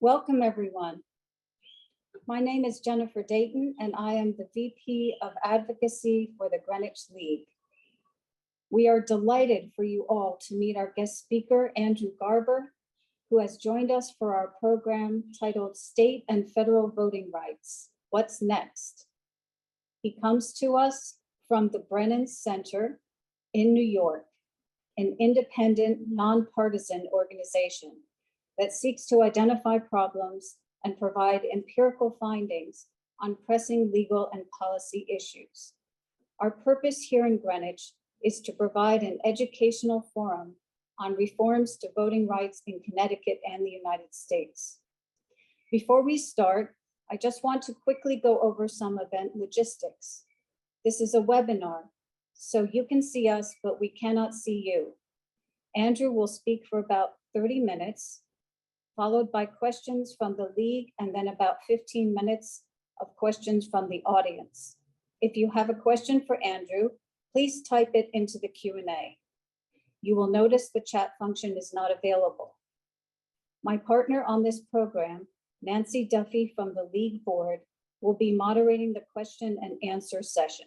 Welcome, everyone. My name is Jennifer Dayton, and I am the VP of Advocacy for the Greenwich League. We are delighted for you all to meet our guest speaker, Andrew Garber, who has joined us for our program titled State and Federal Voting Rights, What's Next? He comes to us from the Brennan Center in New York, an independent, nonpartisan organization that seeks to identify problems and provide empirical findings on pressing legal and policy issues. Our purpose here in Greenwich is to provide an educational forum on reforms to voting rights in Connecticut and the United States. Before we start, I just want to quickly go over some event logistics. This is a webinar, so you can see us, but we cannot see you. Andrew will speak for about 30 minutes, followed by questions from the league, and then about 15 minutes of questions from the audience. If you have a question for Andrew, please type it into the Q&A. You will notice the chat function is not available. My partner on this program, Nancy Duffy from the League Board, will be moderating the question and answer session.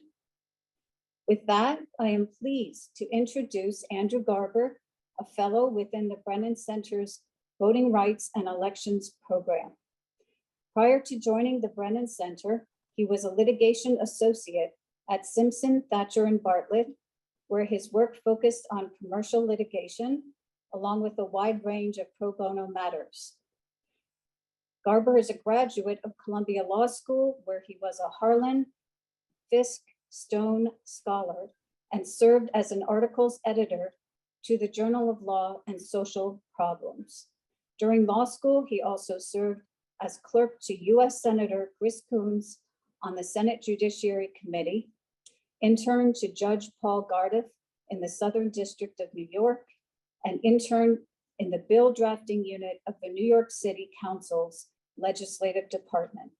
With that, I am pleased to introduce Andrew Garber, a fellow within the Brennan Center's Voting Rights and Elections program. Prior to joining the Brennan Center, he was a litigation associate at Simpson, Thacher, and Bartlett, where his work focused on commercial litigation, along with a wide range of pro bono matters. Garber is a graduate of Columbia Law School, where he was a Harlan Fiske Stone Scholar and served as an articles editor to the Journal of Law and Social Problems. During law school, he also served as clerk to U.S. Senator Chris Coons on the Senate Judiciary Committee, intern to Judge Paul Gardeth in the Southern District of New York, and intern in the bill drafting unit of the New York City Council's Legislative Department.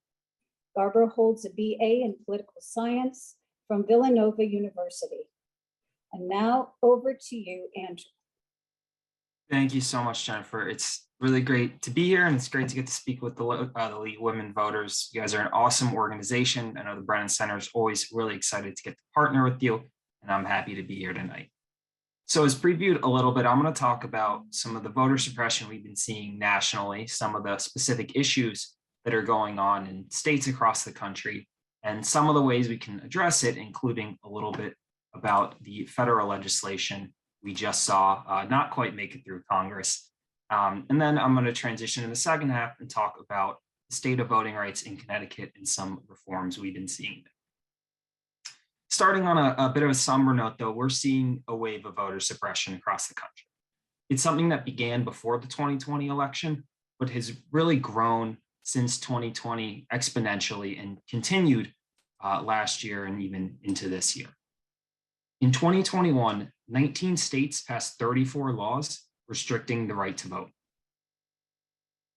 Garber holds a BA in political science from Villanova University. And now over to you, Andrew. Thank you so much, Jennifer. It's really great to be here, and it's great to get to speak with the League of Women Voters. You guys are an awesome organization. I know the Brennan Center is always really excited to get to partner with you, and I'm happy to be here tonight. So as previewed a little bit, I'm going to talk about some of the voter suppression we've been seeing nationally, some of the specific issues that are going on in states across the country, and some of the ways we can address it, including a little bit about the federal legislation we just saw not quite make it through Congress. And then I'm going to transition in the second half and talk about the state of voting rights in Connecticut and some reforms we've been seeing. Starting on a bit of a somber note, though, we're seeing a wave of voter suppression across the country. It's something that began before the 2020 election, but has really grown since 2020 exponentially and continued last year and even into this year. In 2021, 19 states passed 34 laws restricting the right to vote.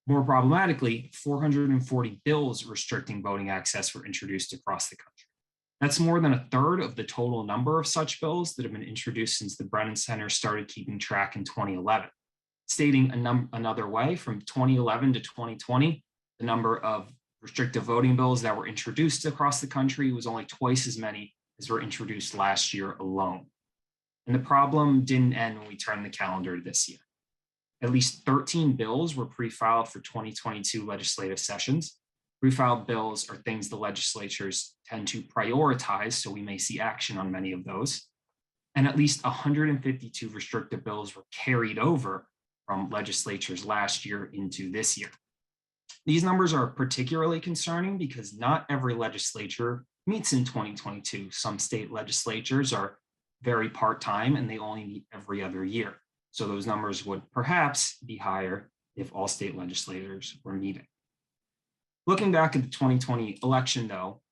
More problematically, 440 bills restricting voting access were introduced across the country. That's more than a third of the total number of such bills that have been introduced since the Brennan Center started keeping track in 2011. Stating another way, from 2011 to 2020, the number of restrictive voting bills that were introduced across the country was only twice as many as were introduced last year alone. And the problem didn't end when we turned the calendar this year. At least 13 bills were pre-filed for 2022 legislative sessions. Pre-filed bills are things the legislatures tend to prioritize, so we may see action on many of those. And at least 152 restrictive bills were carried over from legislatures last year into this year. These numbers are particularly concerning because not every legislature meets in 2022. Some state legislatures are very part-time and they only meet every other year. So those numbers would perhaps be higher if all state legislators were meeting. Looking back at the 2020 election, though,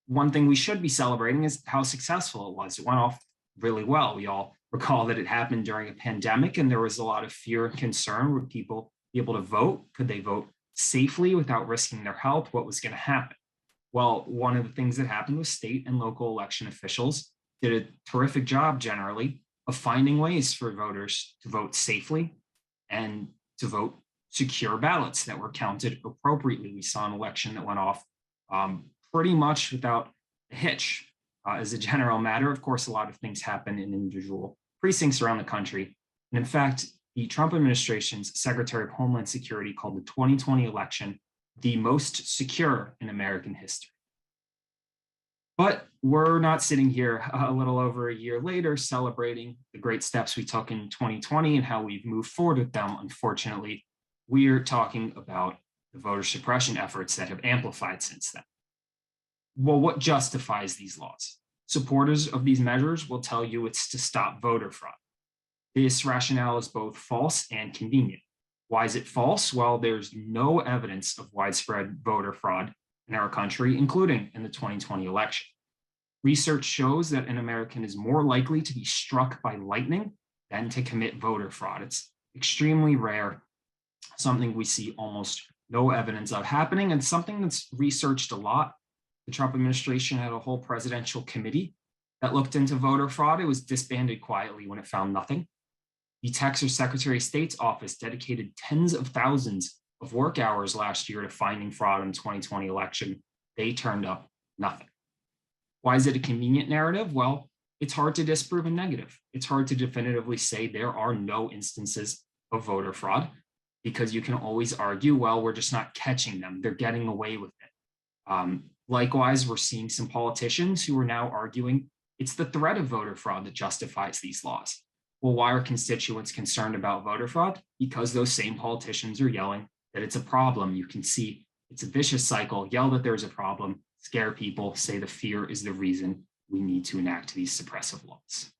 one thing we should be celebrating is how successful it was. It went off really well. We all recall that it happened during a pandemic and there was a lot of fear and concern. Would people be able to vote? Could they vote safely without risking their health? What was going to happen? Well, one of the things that happened was state and local election officials did a terrific job generally of finding ways for voters to vote safely and to vote secure ballots that were counted appropriately. We saw an election that went off pretty much without a hitch. As a general matter, of course, a lot of things happen in individual precincts around the country. And in fact, the Trump administration's Secretary of Homeland Security called the 2020 election the most secure in American history. But we're not sitting here a little over a year later celebrating the great steps we took in 2020 and how we've moved forward with them. Unfortunately, we're talking about the voter suppression efforts that have amplified since then. Well, what justifies these laws? Supporters of these measures will tell you it's to stop voter fraud. This rationale is both false and convenient. Why is it false? Well, there's no evidence of widespread voter fraud in our country, including in the 2020 election. Research shows that an American is more likely to be struck by lightning than to commit voter fraud. It's extremely rare, something we see almost no evidence of happening, and something that's researched a lot. The Trump administration had a whole presidential committee that looked into voter fraud. It was disbanded quietly when it found nothing. The Texas Secretary of State's office dedicated tens of thousands of work hours last year to finding fraud in the 2020 election. They turned up nothing. Why is it a convenient narrative? Well, it's hard to disprove a negative. It's hard to definitively say there are no instances of voter fraud because you can always argue, well, we're just not catching them. They're getting away with it. Likewise, we're seeing some politicians who are now arguing it's the threat of voter fraud that justifies these laws. Well, why are constituents concerned about voter fraud? Because those same politicians are yelling that it's a problem. You can see it's a vicious cycle. Yell that there's a problem, scare people, say the fear is the reason we need to enact these suppressive laws.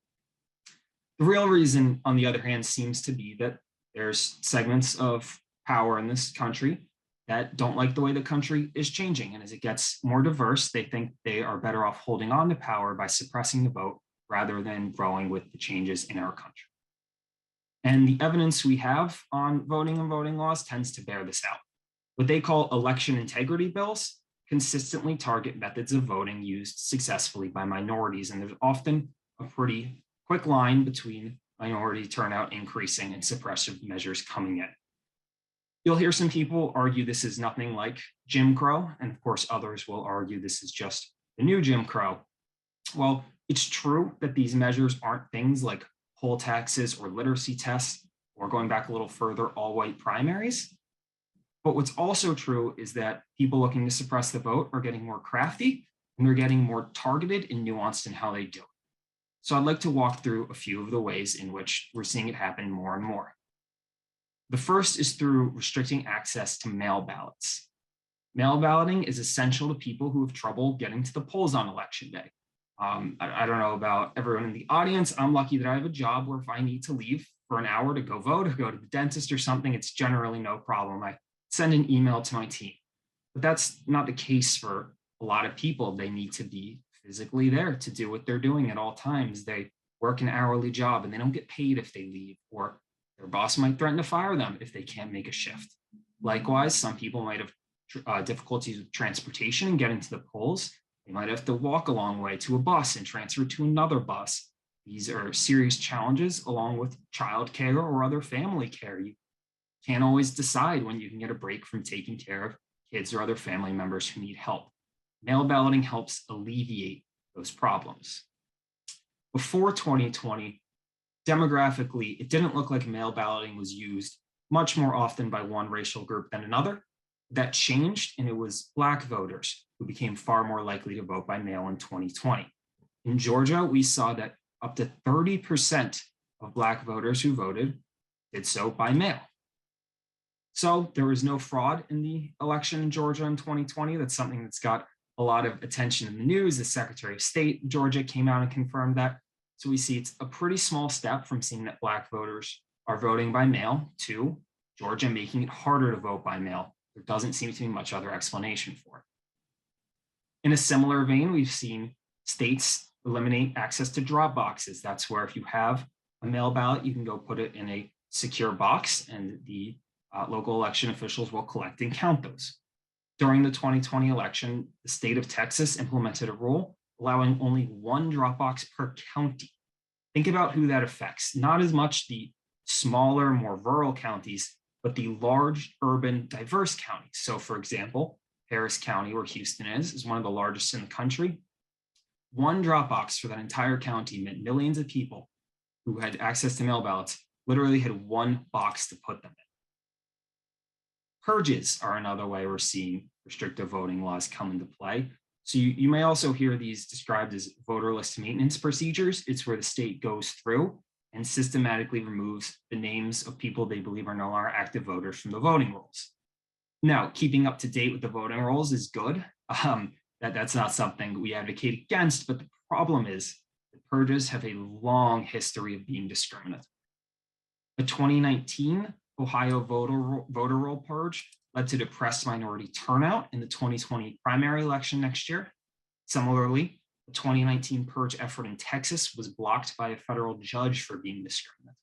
The real reason, on the other hand, seems to be that there's segments of power in this country that don't like the way the country is changing. And as it gets more diverse, they think they are better off holding on to power by suppressing the vote rather than growing with the changes in our country. And the evidence we have on voting and voting laws tends to bear this out. What they call election integrity bills consistently target methods of voting used successfully by minorities. And there's often a pretty quick line between minority turnout increasing and suppressive measures coming in. You'll hear some people argue this is nothing like Jim Crow, and of course others will argue this is just the new Jim Crow. Well, it's true that these measures aren't things like poll taxes or literacy tests, or going back a little further, all-white primaries. But what's also true is that people looking to suppress the vote are getting more crafty, and they're getting more targeted and nuanced in how they do it. So I'd like to walk through a few of the ways in which we're seeing it happen more and more. The first is through restricting access to mail ballots. Mail balloting is essential to people who have trouble getting to the polls on election day. I don't know about everyone in the audience. I'm lucky that I have a job where if I need to leave for an hour to go vote or go to the dentist or something, it's generally no problem. I send an email to my team. But that's not the case for a lot of people. They need to be physically there to do what they're doing at all times. They work an hourly job and they don't get paid if they leave, or their boss might threaten to fire them if they can't make a shift. Likewise, some people might have difficulties with transportation and getting to the polls. They might have to walk a long way to a bus and transfer to another bus. These are serious challenges along with childcare or other family care. You can't always decide when you can get a break from taking care of kids or other family members who need help. Mail balloting helps alleviate those problems. Before 2020, demographically, it didn't look like mail balloting was used much more often by one racial group than another. That changed, and it was Black voters who became far more likely to vote by mail in 2020. In Georgia, we saw that up to 30% of Black voters who voted did so by mail. So there was no fraud in the election in Georgia in 2020. That's something that's got a lot of attention in the news. The Secretary of State in Georgia came out and confirmed that. So we see it's a pretty small step from seeing that Black voters are voting by mail to Georgia making it harder to vote by mail. There doesn't seem to be much other explanation for it. In a similar vein, we've seen states eliminate access to drop boxes. That's where if you have a mail ballot, you can go put it in a secure box and the local election officials will collect and count those. During the 2020 election, the state of Texas implemented a rule allowing only one drop box per county. Think about who that affects. Not as much the smaller, more rural counties, but the large urban diverse counties. So for example, Harris County, where Houston is one of the largest in the country. One drop box for that entire county meant millions of people who had access to mail ballots literally had one box to put them in. Purges are another way we're seeing restrictive voting laws come into play. So you may also hear these described as voter list maintenance procedures. It's where the state goes through and systematically removes the names of people they believe are no longer active voters from the voting rolls. Now, keeping up to date with the voting rolls is good. That's not something we advocate against, but the problem is the purges have a long history of being discriminatory. The 2019 Ohio voter roll purge led to depressed minority turnout in the 2020 primary election next year. Similarly, the 2019 purge effort in Texas was blocked by a federal judge for being discriminatory.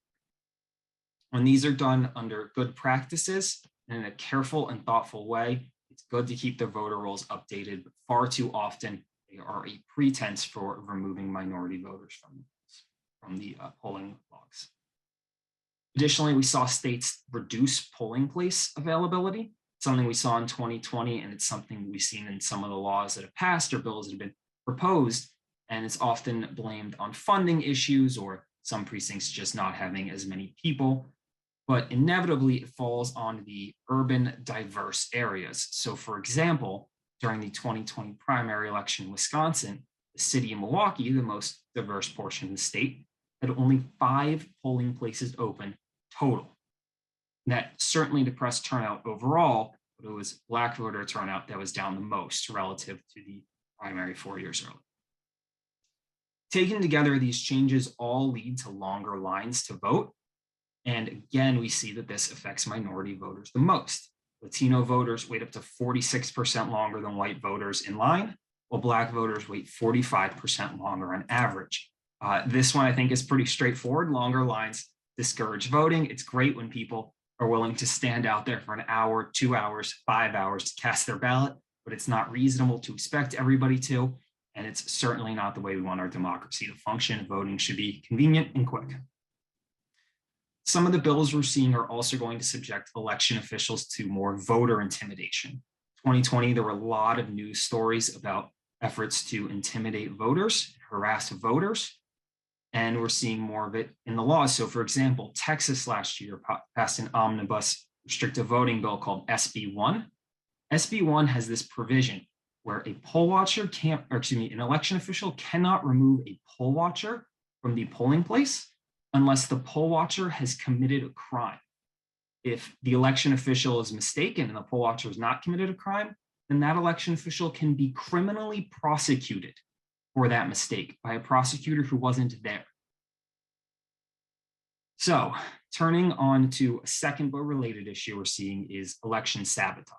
When these are done under good practices and in a careful and thoughtful way, it's good to keep the voter rolls updated, but far too often they are a pretense for removing minority voters from the polling logs. Additionally, we saw states reduce polling place availability, something we saw in 2020, and it's something we've seen in some of the laws that have passed or bills that have been proposed, and it's often blamed on funding issues or some precincts just not having as many people, but inevitably it falls on the urban diverse areas. So for example, during the 2020 primary election in Wisconsin, the city of Milwaukee, the most diverse portion of the state, had only 5 polling places open total. That certainly depressed turnout overall, but it was Black voter turnout that was down the most relative to the primary 4 years earlier. Taken together, these changes all lead to longer lines to vote. And again, we see that this affects minority voters the most. Latino voters wait up to 46% longer than white voters in line, while Black voters wait 45% longer on average. This one I think is pretty straightforward. Longer lines discourage voting. It's great when people are willing to stand out there for an hour, 2 hours, 5 hours to cast their ballot, but it's not reasonable to expect everybody to, and it's certainly not the way we want our democracy to function. Voting should be convenient and quick. Some of the bills we're seeing are also going to subject election officials to more voter intimidation. 2020, there were a lot of news stories about efforts to intimidate voters, harass voters, and we're seeing more of it in the laws. So for example, Texas last year passed an omnibus restrictive voting bill called SB 1. SB 1 has this provision where a poll watcher an election official cannot remove a poll watcher from the polling place unless the poll watcher has committed a crime. If the election official is mistaken and the poll watcher has not committed a crime, then that election official can be criminally prosecuted for that mistake by a prosecutor who wasn't there. So turning on to a second but related issue we're seeing is election sabotage.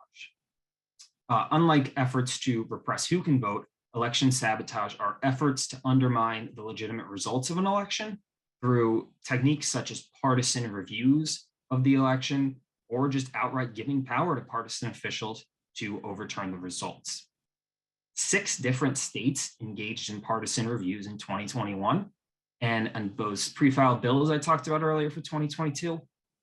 Unlike efforts to repress who can vote, election sabotage are efforts to undermine the legitimate results of an election through techniques such as partisan reviews of the election or just outright giving power to partisan officials to overturn the results. 6 different states engaged in partisan reviews in 2021. And those pre-filed bills I talked about earlier for 2022,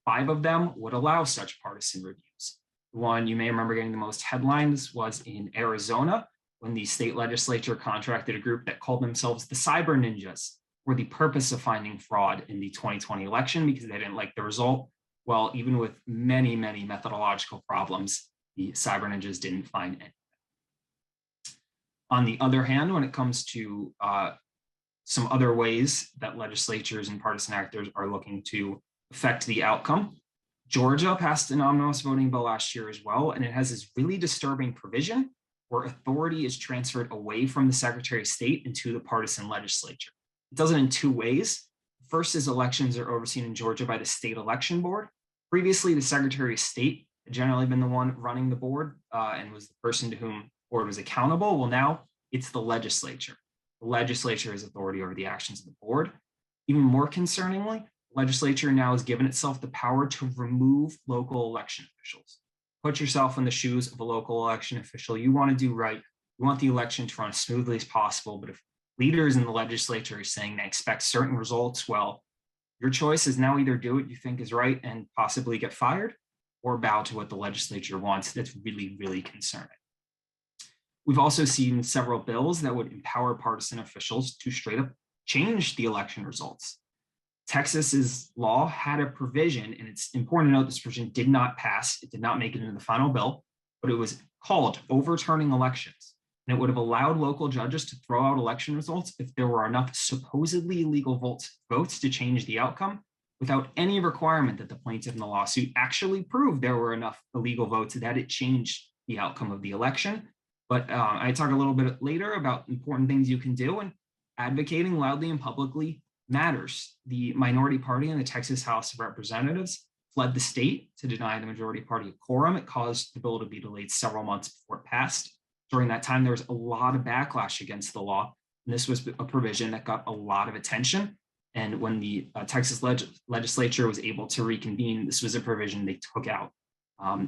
5 of them would allow such partisan reviews. The one you may remember getting the most headlines was in Arizona, when the state legislature contracted a group that called themselves the Cyber Ninjas for the purpose of finding fraud in the 2020 election because they didn't like the result. Well, even with many, many methodological problems, the Cyber Ninjas didn't find any. On the other hand, when it comes to some other ways that legislatures and partisan actors are looking to affect the outcome, Georgia passed an omnibus voting bill last year as well, and it has this really disturbing provision where authority is transferred away from the Secretary of State into the partisan legislature. It does it in 2 ways. First is elections are overseen in Georgia by the state election board. Previously, the Secretary of State had generally been the one running the board and was the person to whom the board was accountable. Well, now it's the legislature. The legislature has authority over the actions of the board. Even more concerningly, the legislature now has given itself the power to remove local election officials. Put yourself in the shoes of a local election official. You want to do right. You want the election to run as smoothly as possible. But if leaders in the legislature are saying they expect certain results, well, your choice is now either do what you think is right and possibly get fired, or bow to what the legislature wants, that's really, really concerning. We've also seen several bills that would empower partisan officials to straight up change the election results. Texas's law had a provision, and it's important to note this provision did not pass. It did not make it into the final bill, but it was called overturning elections. And it would have allowed local judges to throw out election results if there were enough supposedly illegal votes to change the outcome without any requirement that the plaintiff in the lawsuit actually prove there were enough illegal votes that it changed the outcome of the election. But I talk a little bit later about important things you can do, and advocating loudly and publicly matters. The minority party in the Texas House of Representatives fled the state to deny the majority party a quorum. It caused the bill to be delayed several months before it passed. During that time, there was a lot of backlash against the law, and this was a provision that got a lot of attention. And when the Texas legislature was able to reconvene, this was a provision they took out.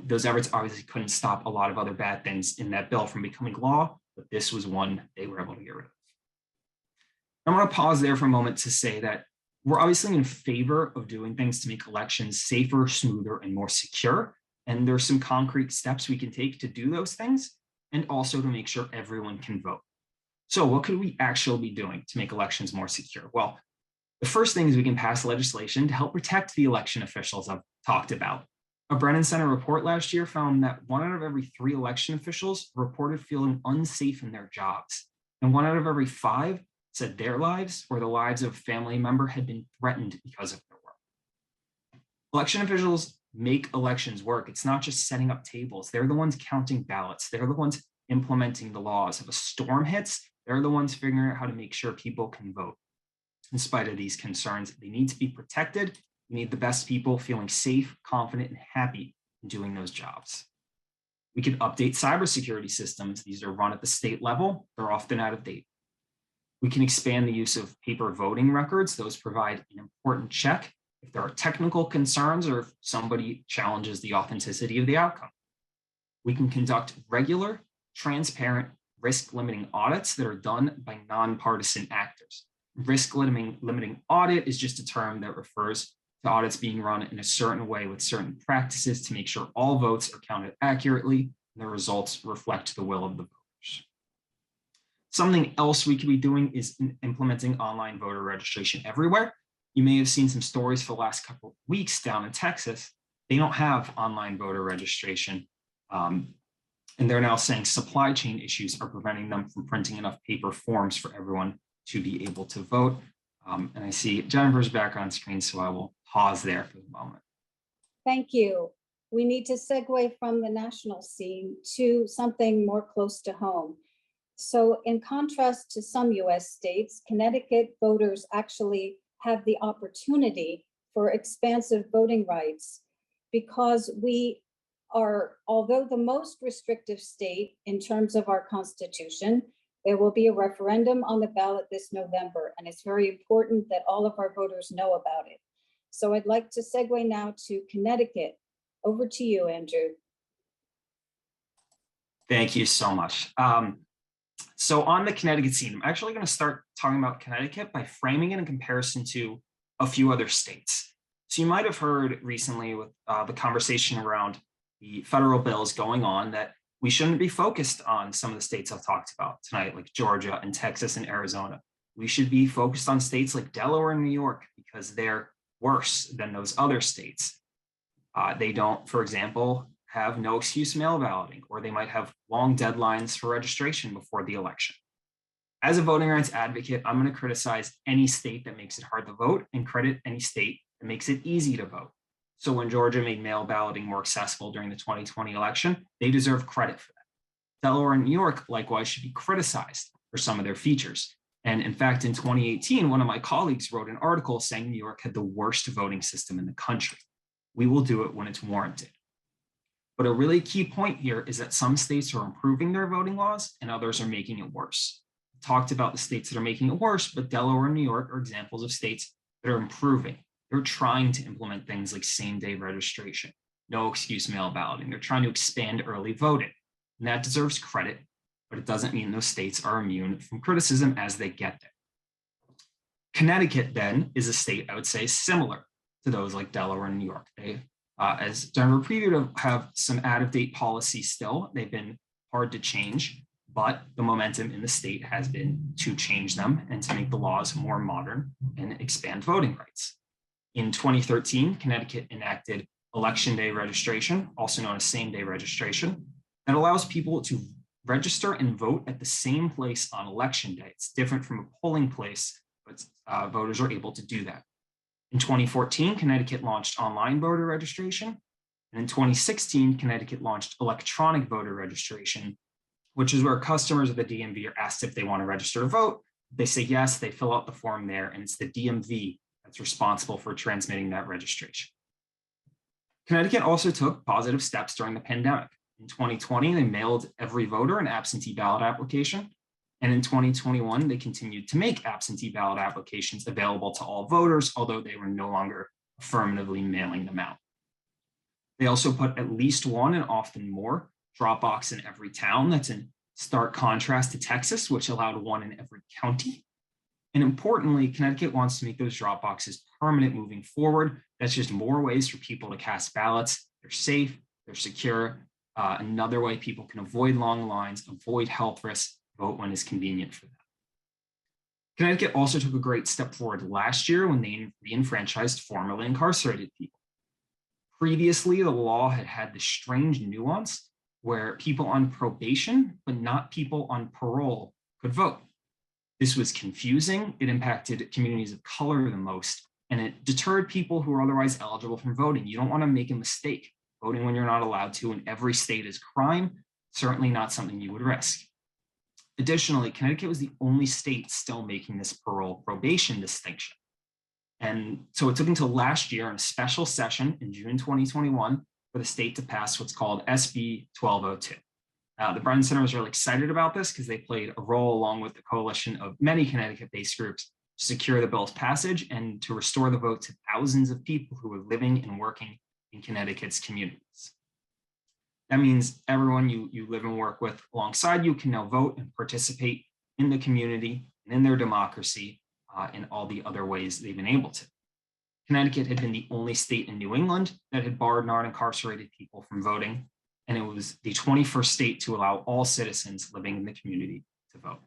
Those efforts obviously couldn't stop a lot of other bad things in that bill from becoming law, but this was one they were able to get rid of. I want to pause there for a moment to say that we're obviously in favor of doing things to make elections safer, smoother, and more secure. And there's some concrete steps we can take to do those things, and also to make sure everyone can vote. So what could we actually be doing to make elections more secure? Well, the first thing is we can pass legislation to help protect the election officials I've talked about. A Brennan Center report last year found that 1 out of every 3 election officials reported feeling unsafe in their jobs. And 1 out of every 5 said their lives or the lives of a family member had been threatened because of their work. Election officials make elections work. It's not just setting up tables. They're the ones counting ballots. They're the ones implementing the laws. If a storm hits, they're the ones figuring out how to make sure people can vote. In spite of these concerns, they need to be protected. We need the best people feeling safe, confident, and happy in doing those jobs. We can update cybersecurity systems. These are run at the state level. They're often out of date. We can expand the use of paper voting records. Those provide an important check if there are technical concerns or if somebody challenges the authenticity of the outcome. We can conduct regular, transparent, risk-limiting audits that are done by nonpartisan actors. Risk-limiting audit is just a term that refers to audits being run in a certain way with certain practices to make sure all votes are counted accurately and the results reflect the will of the voters. Something else we could be doing is implementing online voter registration everywhere. You may have seen some stories for the last couple of weeks down in Texas. They don't have online voter registration. And they're now saying supply chain issues are preventing them from printing enough paper forms for everyone to be able to vote. And I see Jennifer's back on screen, so I will pause there for the moment. Thank you. We need to segue from the national scene to something more close to home. So in contrast to some US states, Connecticut voters actually have the opportunity for expansive voting rights because we are, although the most restrictive state in terms of our constitution, there will be a referendum on the ballot this November, and it's very important that all of our voters know about it. So I'd like to segue now to Connecticut. Over to you, Andrew. Thank you so much. So on the Connecticut scene, I'm actually going to start talking about Connecticut by framing it in comparison to a few other states. So you might have heard recently with the conversation around the federal bills going on that we shouldn't be focused on some of the states I've talked about tonight, like Georgia and Texas and Arizona. We should be focused on states like Delaware and New York because they're worse than those other states. They don't, for example, have no excuse mail balloting, or they might have long deadlines for registration before the election. As a voting rights advocate, I'm going to criticize any state that makes it hard to vote and credit any state that makes it easy to vote. So when Georgia made mail balloting more accessible during the 2020 election, they deserve credit for that. Delaware and New York likewise should be criticized for some of their features. And in fact, in 2018, one of my colleagues wrote an article saying New York had the worst voting system in the country. We will do it when it's warranted. But a really key point here is that some states are improving their voting laws and others are making it worse. I talked about the states that are making it worse, but Delaware and New York are examples of states that are improving. They're trying to implement things like same-day registration, no excuse mail balloting. They're trying to expand early voting, and that deserves credit, but it doesn't mean those states are immune from criticism as they get there. Connecticut then is a state I would say similar to those like Delaware and New York. They As Denver previewed, have some out-of-date policies still. They've been hard to change, but the momentum in the state has been to change them and to make the laws more modern and expand voting rights. In 2013, Connecticut enacted Election Day registration, also known as same-day registration, that allows people to register and vote at the same place on election day. It's different from a polling place, but voters are able to do that. In 2014, Connecticut launched online voter registration. And in 2016, Connecticut launched electronic voter registration, which is where customers of the DMV are asked if they want to register to vote. They say yes, they fill out the form there, and it's the DMV that's responsible for transmitting that registration. Connecticut also took positive steps during the pandemic. In 2020, they mailed every voter an absentee ballot application. And in 2021, they continued to make absentee ballot applications available to all voters, although they were no longer affirmatively mailing them out. They also put at least one and often more drop box in every town. That's in stark contrast to Texas, which allowed one in every county. And importantly, Connecticut wants to make those drop boxes permanent moving forward. That's just more ways for people to cast ballots. They're safe, they're secure. Another way people can avoid long lines, avoid health risks, vote when it's convenient for them. Connecticut also took a great step forward last year when they re-enfranchised formerly incarcerated people. Previously, the law had had this strange nuance where people on probation, but not people on parole, could vote. This was confusing. It impacted communities of color the most, and it deterred people who were otherwise eligible from voting. You don't want to make a mistake. Voting when you're not allowed to in every state is crime, certainly not something you would risk. Additionally, Connecticut was the only state still making this parole probation distinction. And so it took until last year in a special session in June 2021 for the state to pass what's called SB 1202. The Brennan Center was really excited about this because they played a role along with the coalition of many Connecticut-based groups to secure the bill's passage and to restore the vote to thousands of people who were living and working in Connecticut's communities. That means everyone you live and work with alongside you can now vote and participate in the community and in their democracy in all the other ways they've been able to. Connecticut had been the only state in New England that had barred non-incarcerated people from voting, and it was the 21st state to allow all citizens living in the community to vote.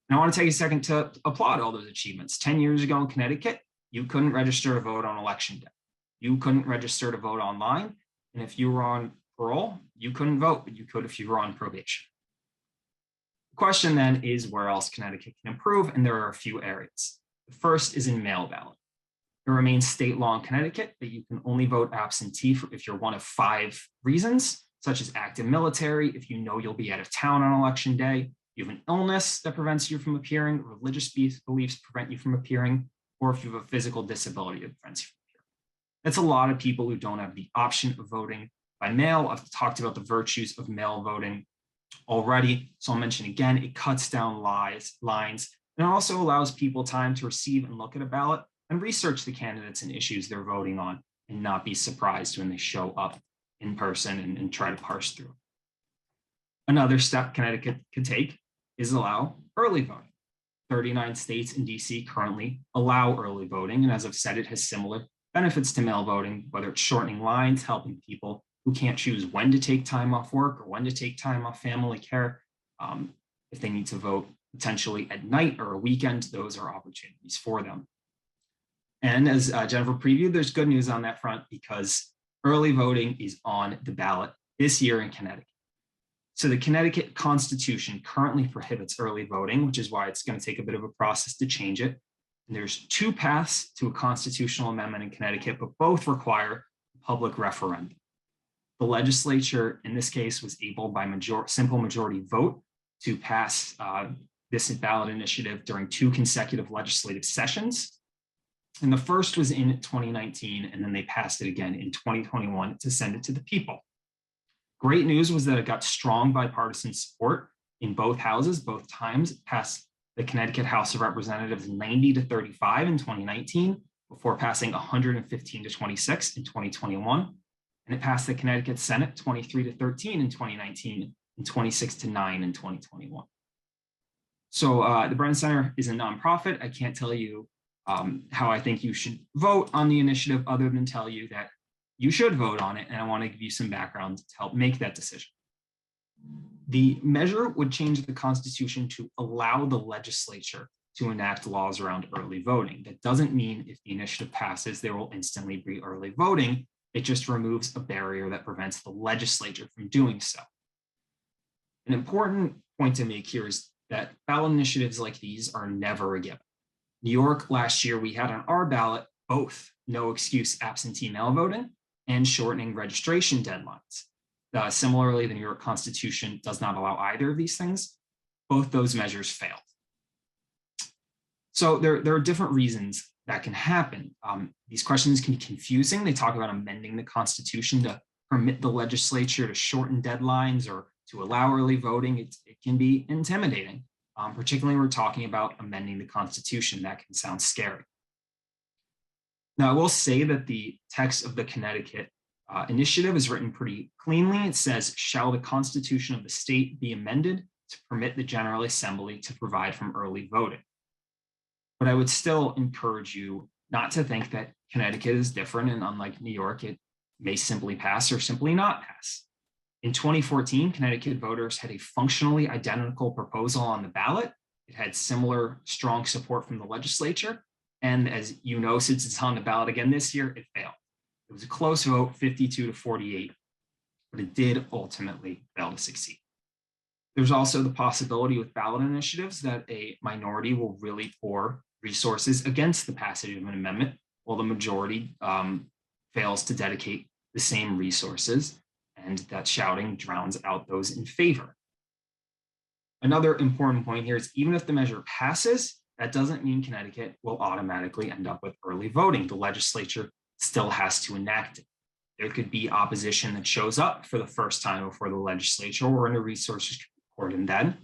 And I want to take a second to applaud all those achievements. 10 years ago in Connecticut, you couldn't register to vote on election day. You couldn't register to vote online. And if you were on parole, you couldn't vote, but you could if you were on probation. The question then is where else Connecticut can improve, and there are a few areas. The first is in mail ballot. It remains state law in Connecticut that you can only vote absentee if you're one of 5 reasons, such as active military, if you know you'll be out of town on election day, you have an illness that prevents you from appearing, religious beliefs prevent you from appearing, or if you have a physical disability that prevents you from appearing. That's a lot of people who don't have the option of voting by mail. I've talked about the virtues of mail voting already, so I'll mention again, it cuts down lines, and it also allows people time to receive and look at a ballot and research the candidates and issues they're voting on and not be surprised when they show up in person and try to parse through. Another step Connecticut could take is allow early voting. 39 states and DC currently allow early voting, and as I've said, it has similar benefits to mail voting, whether it's shortening lines, helping people who can't choose when to take time off work or when to take time off family care. If they need to vote potentially at night or a weekend, those are opportunities for them. And as Jennifer previewed, there's good news on that front because early voting is on the ballot this year in Connecticut. So the Connecticut Constitution currently prohibits early voting, which is why it's going to take a bit of a process to change it. And there's 2 paths to a constitutional amendment in Connecticut, but both require a public referendum. The legislature, in this case, was able by simple majority vote to pass this ballot initiative during 2 consecutive legislative sessions. And the first was in 2019, and then they passed it again in 2021 to send it to the people. Great news was that it got strong bipartisan support in both houses, both times. It passed the Connecticut House of Representatives 90-35 in 2019, before passing 115-26 in 2021. And it passed the Connecticut Senate 23-13 in 2019 and 26-9 in 2021. So the Brennan Center is a nonprofit. I can't tell you how I think you should vote on the initiative other than tell you that you should vote on it, and I want to give you some background to help make that decision. The measure would change the Constitution to allow the legislature to enact laws around early voting. That doesn't mean if the initiative passes, there will instantly be early voting. It just removes a barrier that prevents the legislature from doing so. An important point to make here is that ballot initiatives like these are never a given. New York last year, we had on our ballot both no excuse absentee mail voting and shortening registration deadlines. Similarly, the New York Constitution does not allow either of these things. Both those measures failed. So there are different reasons that can happen. These questions can be confusing. They talk about amending the Constitution to permit the legislature to shorten deadlines or to allow early voting. It can be intimidating, particularly when we're talking about amending the Constitution. That can sound scary. Now, I will say that the text of the Connecticut initiative is written pretty cleanly. It says, shall the Constitution of the state be amended to permit the General Assembly to provide for early voting? But I would still encourage you not to think that Connecticut is different, and unlike New York, it may simply pass or simply not pass. In 2014, Connecticut voters had a functionally identical proposal on the ballot. It had similar strong support from the legislature. And as you know, since it's on the ballot again this year, it failed. It was a close vote, 52 to 48, but it did ultimately fail to succeed. There's also the possibility with ballot initiatives that a minority will really pour resources against the passage of an amendment, while the majority fails to dedicate the same resources, and that shouting drowns out those in favor. Another important point here is even if the measure passes, that doesn't mean Connecticut will automatically end up with early voting. The legislature still has to enact it. There could be opposition that shows up for the first time before the legislature or in a resources court, and then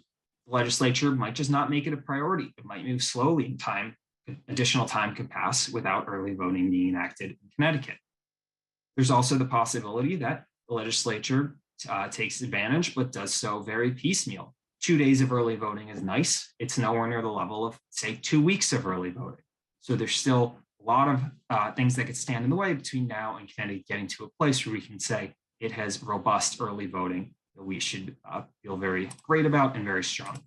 the legislature might just not make it a priority. It might move slowly in time. Additional time could pass without early voting being enacted in Connecticut. There's also the possibility that the legislature takes advantage, but does so very piecemeal. 2 days of early voting is nice. It's nowhere near the level of, say, 2 weeks of early voting. So there's still a lot of things that could stand in the way between now and Connecticut getting to a place where we can say it has robust early voting that we should feel very great about and very strong.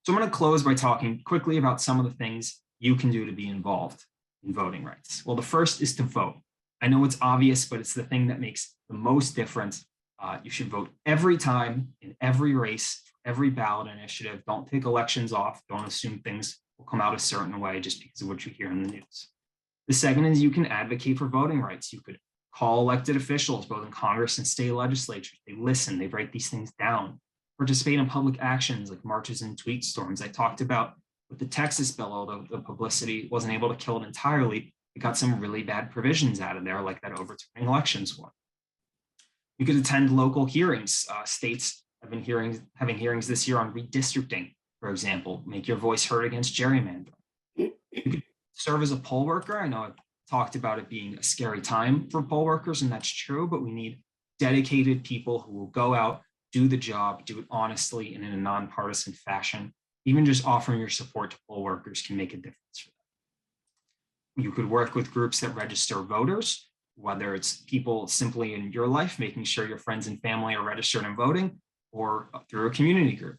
So I'm going to close by talking quickly about some of the things you can do to be involved in voting rights. Well, the first is to vote. I know it's obvious, but it's the thing that makes the most difference. You should vote every time in every race, every ballot initiative. Don't take elections off. Don't assume things will come out a certain way just because of what you hear in the news. The second is you can advocate for voting rights. You could call elected officials, both in Congress and state legislatures. They listen, they write these things down. Participate in public actions like marches and tweet storms. I talked about with the Texas bill, although the publicity wasn't able to kill it entirely, it got some really bad provisions out of there, like that overturning elections one. You could attend local hearings. States have been having hearings this year on redistricting, for example, make your voice heard against gerrymandering. You could serve as a poll worker. I know I've talked about it being a scary time for poll workers, and that's true, but we need dedicated people who will go out, do the job, do it honestly and in a nonpartisan fashion. Even just offering your support to poll workers can make a difference for them. You could work with groups that register voters, whether it's people simply in your life, making sure your friends and family are registered and voting, or through a community group.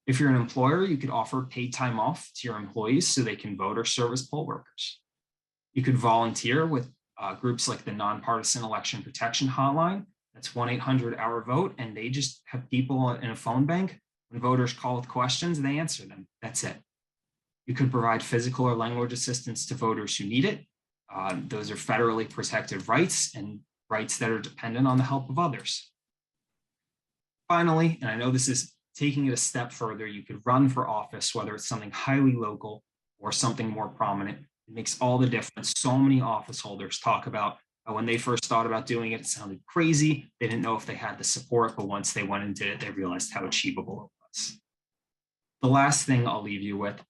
If you're an employer, you could offer paid time off to your employees so they can vote or serve as poll workers. You could volunteer with groups like the Nonpartisan Election Protection Hotline. That's 1-800-OUR-VOTE, and they just have people in a phone bank. When voters call with questions, they answer them. That's it. You could provide physical or language assistance to voters who need it. Those are federally protected rights and rights that are dependent on the help of others. Finally, and I know this is taking it a step further, you could run for office, whether it's something highly local or something more prominent. It makes all the difference. So many office holders talk about when they first thought about doing it, it sounded crazy. They didn't know if they had the support, but once they went and did it, they realized how achievable it was. The last thing I'll leave you with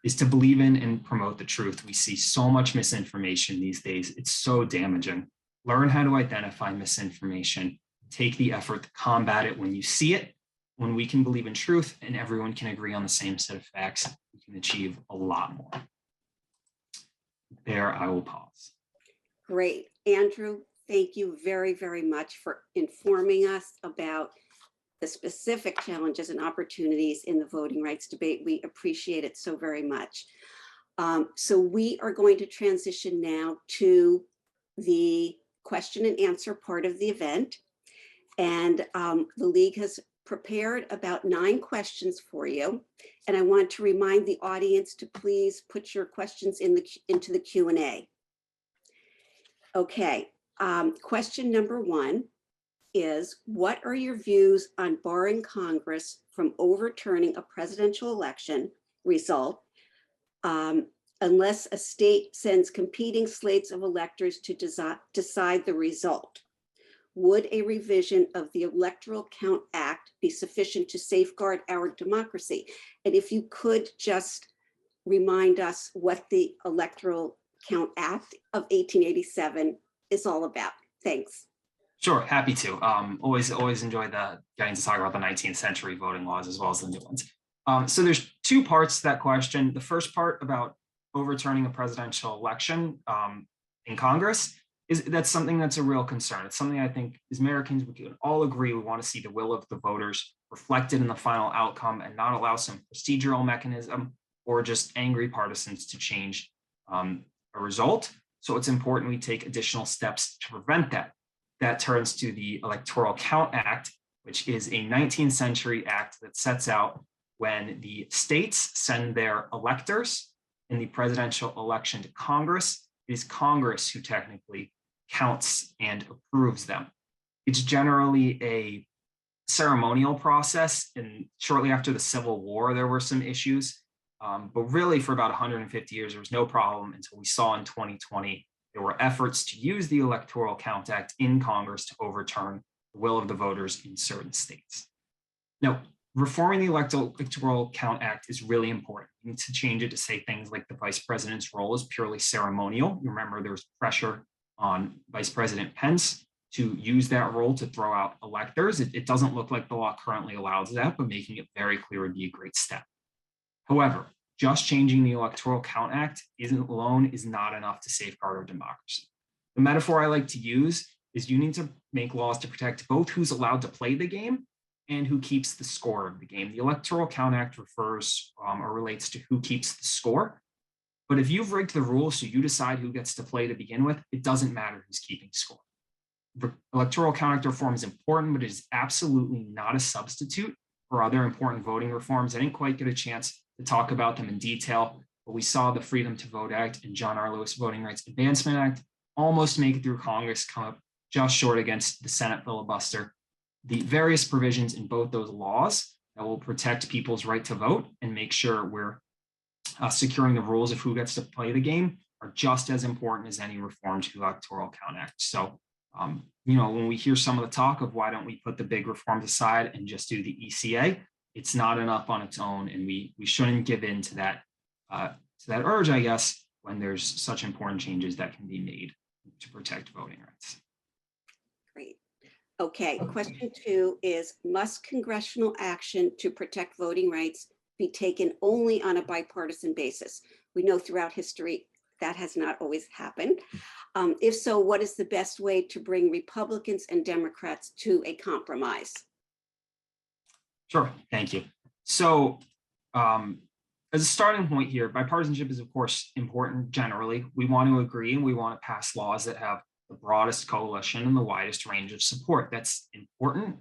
is to believe in and promote the truth. We see so much misinformation these days. It's so damaging. Learn how to identify misinformation. Take the effort to combat it when you see it. When we can believe in truth and everyone can agree on the same set of facts, we can achieve a lot more. There, I will pause. Great. Andrew, thank you very, very much for informing us about the specific challenges and opportunities in the voting rights debate. We appreciate it so very much. So we are going to transition now to the question and answer part of the event. And the League has prepared about 9 questions for you. And I want to remind the audience to please put your questions into the Q&A. Okay, question number 1 is, what are your views on barring Congress from overturning a presidential election result unless a state sends competing slates of electors to decide the result? Would a revision of the Electoral Count Act be sufficient to safeguard our democracy? And if you could just remind us what the Electoral Count Act of 1887 is all about. Thanks. Sure, happy to. Always enjoy getting to talk about the 19th century voting laws as well as the new ones. So there's 2 parts to that question. The first part about overturning a presidential election in Congress that's something that's a real concern. It's something I think as Americans we can all agree we want to see the will of the voters reflected in the final outcome and not allow some procedural mechanism or just angry partisans to change a result. So it's important we take additional steps to prevent that. That turns to the Electoral Count Act, which is a 19th century act that sets out when the states send their electors in the presidential election to Congress, it is Congress who technically counts and approves them. It's generally a ceremonial process, and shortly after the Civil War, there were some issues. But really for about 150 years, there was no problem until we saw in 2020, there were efforts to use the Electoral Count Act in Congress to overturn the will of the voters in certain states. Now, reforming the Electoral Count Act is really important. We need to change it to say things like the vice president's role is purely ceremonial. You remember there was pressure on Vice President Pence to use that role to throw out electors. It doesn't look like the law currently allows that, but making it very clear would be a great step. However, just changing the Electoral Count Act alone is not enough to safeguard our democracy. The metaphor I like to use is you need to make laws to protect both who's allowed to play the game and who keeps the score of the game. The Electoral Count Act refers or relates to who keeps the score. But if you've rigged the rules so you decide who gets to play to begin with, it doesn't matter who's keeping score. Electoral Count Act reform is important, but it is absolutely not a substitute for other important voting reforms. I didn't quite get a chance to talk about them in detail, but we saw the Freedom to Vote Act and John R. Lewis Voting Rights Advancement Act almost make it through Congress, come up just short against the Senate filibuster. The various provisions in both those laws that will protect people's right to vote and make sure we're securing the rules of who gets to play the game are just as important as any reform to the Electoral Count Act. So, when we hear some of the talk of why don't we put the big reforms aside and just do the ECA, it's not enough on its own, and we shouldn't give in to that urge, I guess, when there's such important changes that can be made to protect voting rights. Great. Okay, question 2 is, must congressional action to protect voting rights be taken only on a bipartisan basis? We know throughout history that has not always happened. If so, what is the best way to bring Republicans and Democrats to a compromise? Sure, thank you. So as a starting point here, bipartisanship is of course important generally. We want to agree and we want to pass laws that have the broadest coalition and the widest range of support. That's important.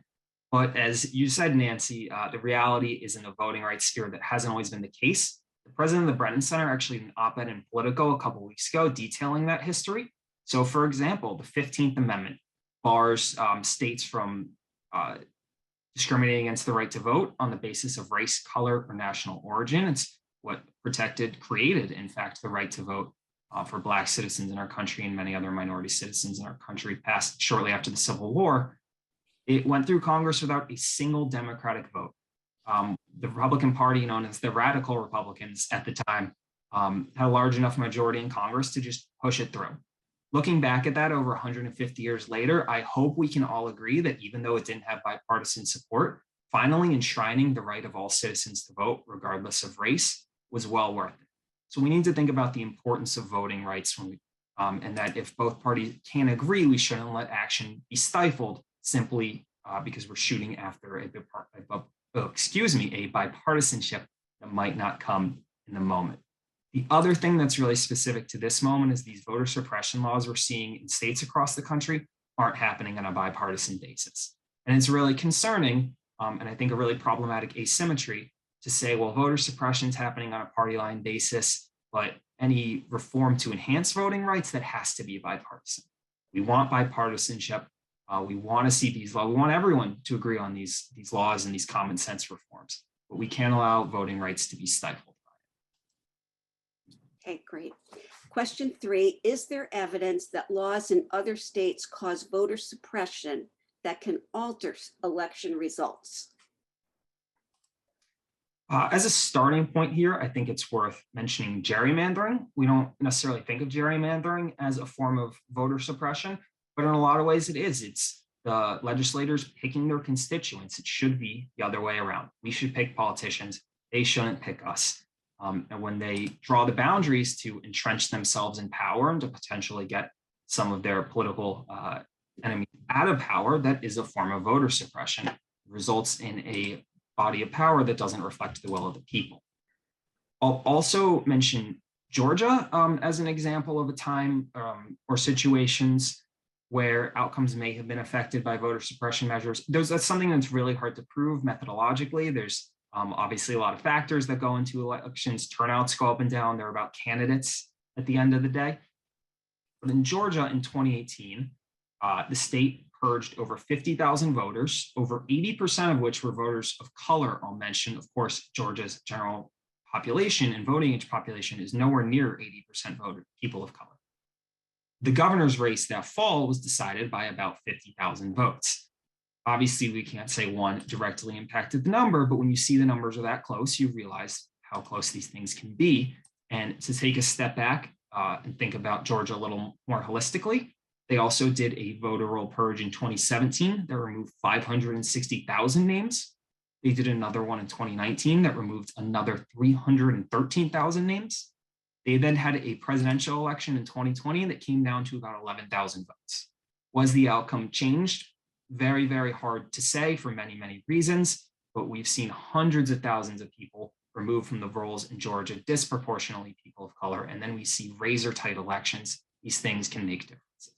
But as you said, Nancy, the reality is in the voting rights sphere that hasn't always been the case. The president of the Brennan Center actually an op-ed in Politico a couple of weeks ago detailing that history. So for example, the 15th Amendment bars states from discriminating against the right to vote on the basis of race, color, or national origin. It's what created, in fact, the right to vote for Black citizens in our country and many other minority citizens in our country, passed shortly after the Civil War. It went through Congress without a single Democratic vote. The Republican Party, known as the Radical Republicans at the time, had a large enough majority in Congress to just push it through. Looking back at that over 150 years later, I hope we can all agree that even though it didn't have bipartisan support, finally enshrining the right of all citizens to vote, regardless of race, was well worth it. So we need to think about the importance of voting rights when we and that if both parties can agree, we shouldn't let action be stifled simply because we're shooting after a bipartisanship that might not come in the moment. The other thing that's really specific to this moment is these voter suppression laws we're seeing in states across the country aren't happening on a bipartisan basis. And it's really concerning, and I think a really problematic asymmetry to say, well, voter suppression is happening on a party line basis, but any reform to enhance voting rights, that has to be bipartisan. We want bipartisanship. We want to see these laws. We want everyone to agree on these laws and these common sense reforms, but we can't allow voting rights to be stifled. Okay, great. Question 3, is there evidence that laws in other states cause voter suppression that can alter election results? As a starting point here, I think it's worth mentioning gerrymandering. We don't necessarily think of gerrymandering as a form of voter suppression, but in a lot of ways it is. It's the legislators picking their constituents. It should be the other way around. We should pick politicians. They shouldn't pick us. And when they draw the boundaries to entrench themselves in power and to potentially get some of their political enemies out of power, that is a form of voter suppression. It results in a body of power that doesn't reflect the will of the people. I'll also mention Georgia as an example of a time or situations where outcomes may have been affected by voter suppression measures. That's something that's really hard to prove methodologically. There's obviously a lot of factors that go into elections. Turnouts go up and down. They're about candidates at the end of the day. But in Georgia in 2018, the state purged over 50,000 voters, over 80% of which were voters of color. I'll mention, of course, Georgia's general population and voting age population is nowhere near 80% voter people of color. The governor's race that fall was decided by about 50,000 votes. Obviously, we can't say one directly impacted the number, but when you see the numbers are that close, you realize how close these things can be. And to take a step back and think about Georgia a little more holistically, they also did a voter roll purge in 2017 that removed 560,000 names. They did another one in 2019 that removed another 313,000 names. They then had a presidential election in 2020 that came down to about 11,000 votes. Was the outcome changed? Very, very hard to say for many, many reasons, but we've seen hundreds of thousands of people removed from the rolls in Georgia, disproportionately people of color, and then we see razor-tight elections. These things can make differences.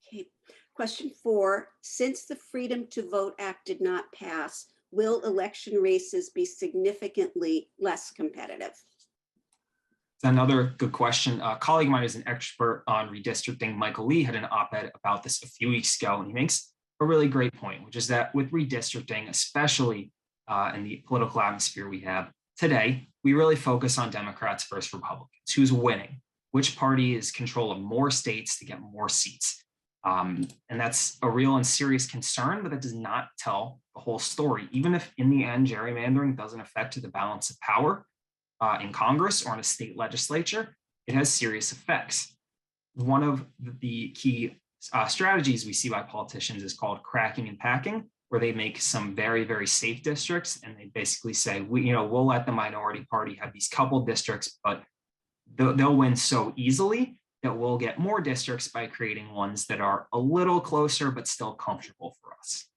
Okay. Question 4, since the Freedom to Vote Act did not pass, will election races be significantly less competitive? Another good question. A colleague of mine is an expert on redistricting. Michael Lee had an op-ed about this a few weeks ago, and he makes a really great point, which is that with redistricting, especially in the political atmosphere we have today, we really focus on Democrats versus Republicans. Who's winning? Which party is control of more states to get more seats? And that's a real and serious concern, but that does not tell the whole story. Even if in the end, gerrymandering doesn't affect the balance of power in Congress or in a state legislature, it has serious effects. One of the key strategies we see by politicians is called cracking and packing, where they make some very, very safe districts, and they basically say, we'll let the minority party have these couple districts, but they'll win so easily that we'll get more districts by creating ones that are a little closer, but still comfortable for us.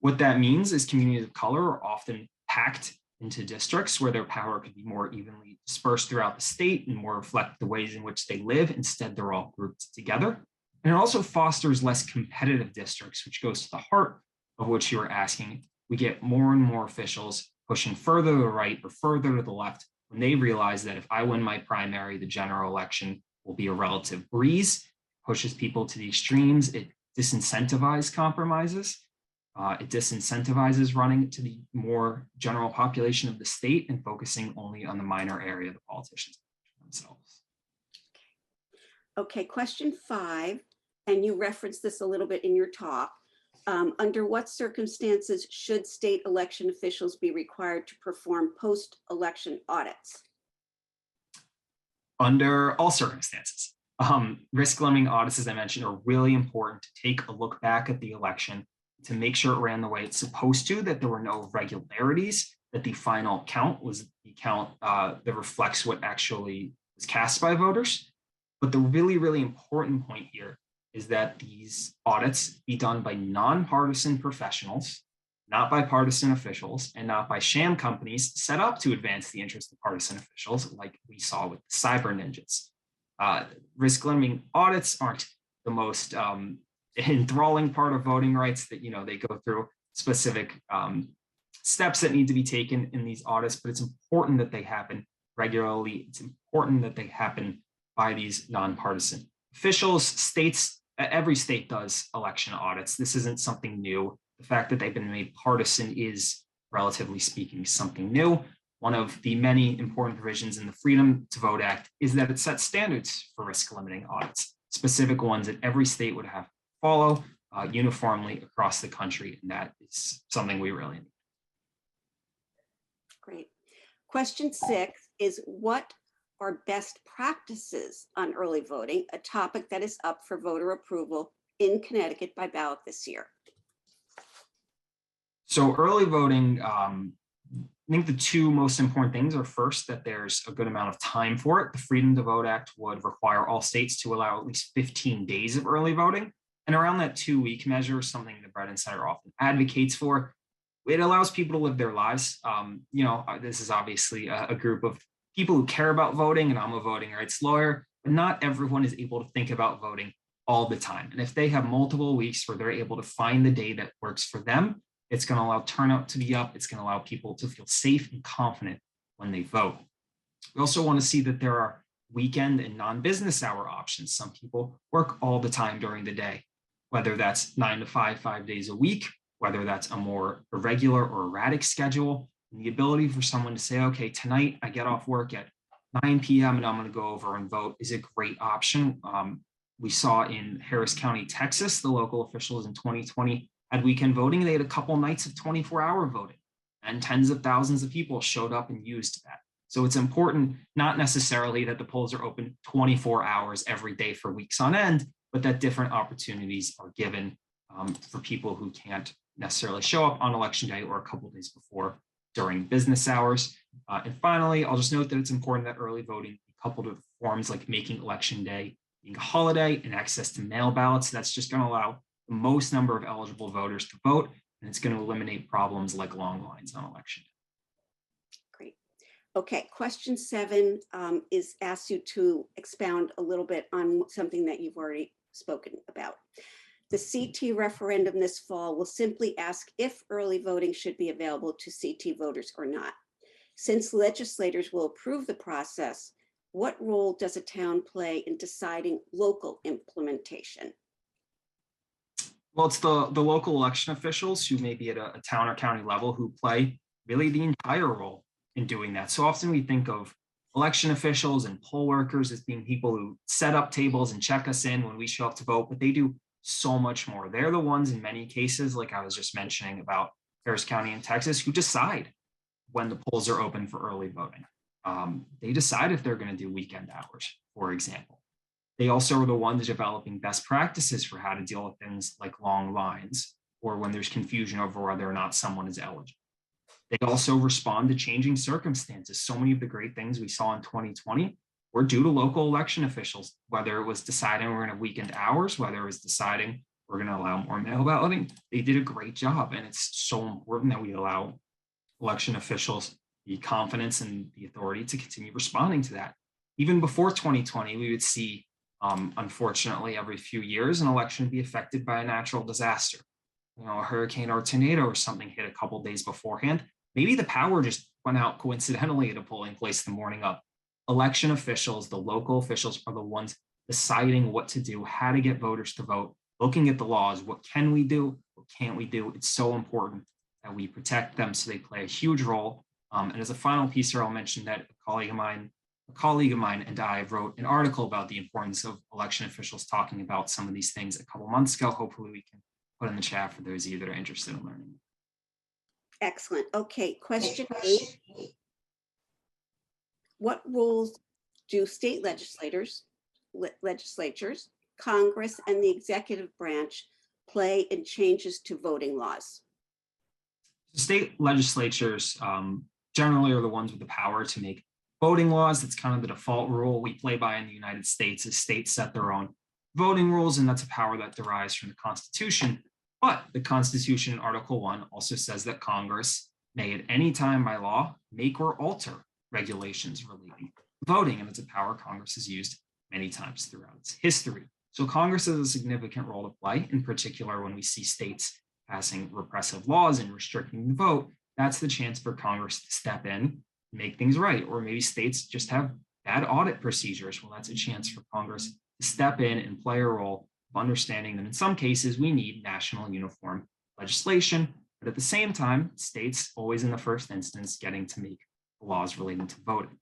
What that means is communities of color are often packed into districts where their power could be more evenly dispersed throughout the state and more reflect the ways in which they live. Instead, they're all grouped together. And it also fosters less competitive districts, which goes to the heart of what you were asking. We get more and more officials pushing further to the right or further to the left when they realize that if I win my primary, the general election will be a relative breeze, pushes people to the extremes. It disincentivizes compromises. It disincentivizes running to the more general population of the state and focusing only on the minor area the politicians themselves. Okay, question 5, and you referenced this a little bit in your talk. Under what circumstances should state election officials be required to perform post-election audits? Under all circumstances. Risk limiting audits, as I mentioned, are really important to take a look back at the election to make sure it ran the way it's supposed to, that there were no irregularities, that the final count was the count that reflects what actually was cast by voters. But the really, really important point here is that these audits be done by nonpartisan professionals, not by partisan officials, and not by sham companies set up to advance the interests of partisan officials, like we saw with the cyber ninjas. Risk limiting audits aren't the most enthralling part of voting rights. That they go through specific steps that need to be taken in these audits, but it's important that they happen regularly. It's important that they happen by these nonpartisan officials. States, every state does election audits. This isn't something new. The fact that they've been made partisan is, relatively speaking, something new. One of the many important provisions in the Freedom to Vote Act is that it sets standards for risk limiting audits, specific ones that every state would have to follow uniformly across the country. And that is something we really need. Great. Question 6 is, what are best practices on early voting, a topic that is up for voter approval in Connecticut by ballot this year? So early voting, I think the two most important things are, first, that there's a good amount of time for it. The Freedom to Vote Act would require all states to allow at least 15 days of early voting. And around that 2-week measure, something the Brennan Center often advocates for, it allows people to live their lives. This is obviously a group of people who care about voting, and I'm a voting rights lawyer, but not everyone is able to think about voting all the time. And if they have multiple weeks where they're able to find the day that works for them, it's going to allow turnout to be up. It's going to allow people to feel safe and confident when they vote. We also want to see that there are weekend and non-business hour options. Some people work all the time during the day, whether that's 9 to 5, 5 days a week, whether that's a more irregular or erratic schedule. And the ability for someone to say, okay, tonight I get off work at 9 p.m. and I'm going to go over and vote, is a great option. We saw in Harris County, Texas, the local officials in 2020 had weekend voting. They had a couple nights of 24-hour voting, and tens of thousands of people showed up and used that. So it's important, not necessarily that the polls are open 24 hours every day for weeks on end, but that different opportunities are given for people who can't necessarily show up on election day or a couple days before during business hours. And finally, I'll just note that it's important that early voting be coupled with forms like making election day being a holiday and access to mail ballots. That's just going to allow the most number of eligible voters to vote, and it's going to eliminate problems like long lines on election day. Great. Okay, question 7 is asks you to expound a little bit on something that you've already spoken about. The CT referendum this fall will simply ask if early voting should be available to CT voters or not. Since legislators will approve the process, what role does a town play in deciding local implementation? Well, it's the local election officials who may be at a town or county level who play really the entire role in doing that. So often we think of election officials and poll workers as being people who set up tables and check us in when we show up to vote, but they do so much more. They're the ones in many cases, like I was just mentioning about Harris County in Texas, who decide when the polls are open for early voting. They decide if they're going to do weekend hours, for example. They also are the ones developing best practices for how to deal with things like long lines or when there's confusion over whether or not someone is eligible. They also respond to changing circumstances. So many of the great things we saw in 2020 were due to local election officials, whether it was deciding we're going to have weekend hours, whether it was deciding we're going to allow more mail balloting. They did a great job. And it's so important that we allow election officials the confidence and the authority to continue responding to that. Even before 2020, we would see, unfortunately, every few years, an election be affected by a natural disaster. A hurricane or a tornado or something hit a couple days beforehand. Maybe the power just went out coincidentally at a polling place the morning of. Election officials, the local officials, are the ones deciding what to do, how to get voters to vote, looking at the laws. What can we do? What can't we do? It's so important that we protect them, so they play a huge role. And as a final piece here, I'll mention that a colleague of mine and I wrote an article about the importance of election officials talking about some of these things a couple months ago. Hopefully we can put in the chat for those of you that are interested in learning. Excellent. Okay, question 8. What roles do state legislatures, Congress, and the executive branch play in changes to voting laws? State legislatures generally are the ones with the power to make voting laws. That's kind of the default rule we play by in the United States, is states set their own voting rules, and that's a power that derives from the Constitution. But the Constitution in Article 1 also says that Congress may at any time by law make or alter regulations relating to voting, and it's a power Congress has used many times throughout its history. So Congress has a significant role to play, in particular when we see states passing repressive laws and restricting the vote. That's the chance for Congress to step in, make things right, or maybe states just have bad audit procedures. Well, that's a chance for Congress to step in and play a role of understanding that in some cases we need national uniform legislation, but at the same time, states always in the first instance getting to make laws relating to voting.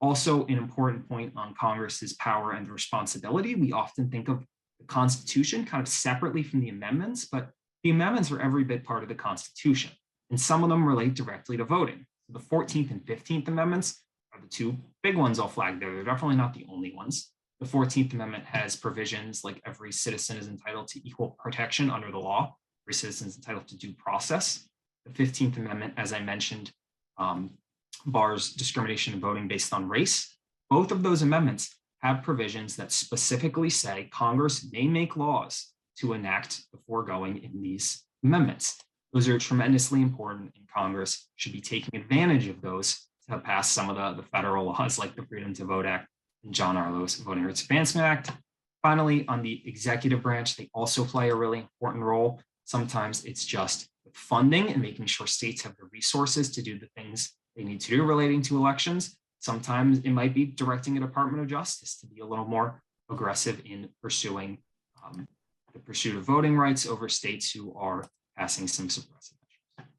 Also, an important point on Congress's power and responsibility, we often think of the Constitution kind of separately from the amendments, but the amendments are every bit part of the Constitution, and some of them relate directly to voting. The 14th and 15th Amendments are the two big ones I'll flag there. They're definitely not the only ones. The 14th Amendment has provisions like every citizen is entitled to equal protection under the law. Every citizen is entitled to due process. The 15th Amendment, as I mentioned, bars discrimination in voting based on race. Both of those amendments have provisions that specifically say Congress may make laws to enact the foregoing in these amendments. Those are tremendously important, and Congress should be taking advantage of those to pass some of the federal laws like the Freedom to Vote Act and John Arlo's Voting Rights Advancement Act. Finally, on the executive branch, they also play a really important role. Sometimes it's just with funding and making sure states have the resources to do the things they need to do relating to elections. Sometimes it might be directing a Department of Justice to be a little more aggressive in pursuing the pursuit of voting rights over states who are passing some suppressive measures.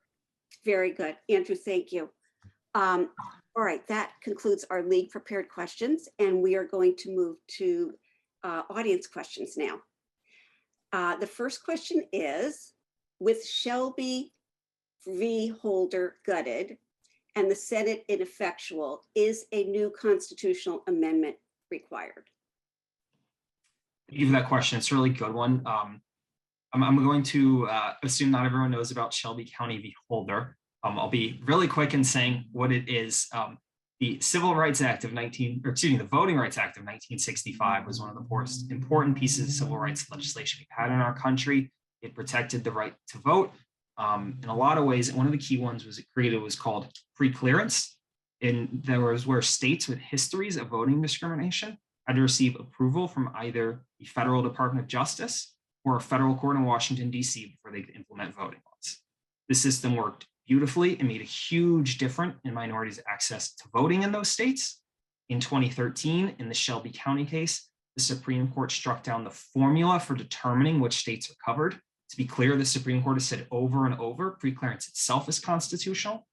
Very good. Andrew, thank you. All right, that concludes our league prepared questions, and we are going to move to audience questions now. The first question is, with Shelby v. Holder gutted and the Senate ineffectual, is a new constitutional amendment required? Thank you for that question. It's a really good one. I'm going to assume not everyone knows about Shelby County v. Holder. I'll be really quick in saying what it is. The Civil Rights Act of the Voting Rights Act of 1965 was one of the most important pieces of civil rights legislation we've had in our country. It protected the right to vote. In a lot of ways, one of the key ones was called preclearance. And there was where states with histories of voting discrimination had to receive approval from either the Federal Department of Justice or a federal court in Washington, D.C. before they could implement voting laws. The system worked beautifully and made a huge difference in minorities' access to voting in those states. In 2013, in the Shelby County case, the Supreme Court struck down the formula for determining which states are covered. To be clear, the Supreme Court has said over and over, preclearance itself is constitutional,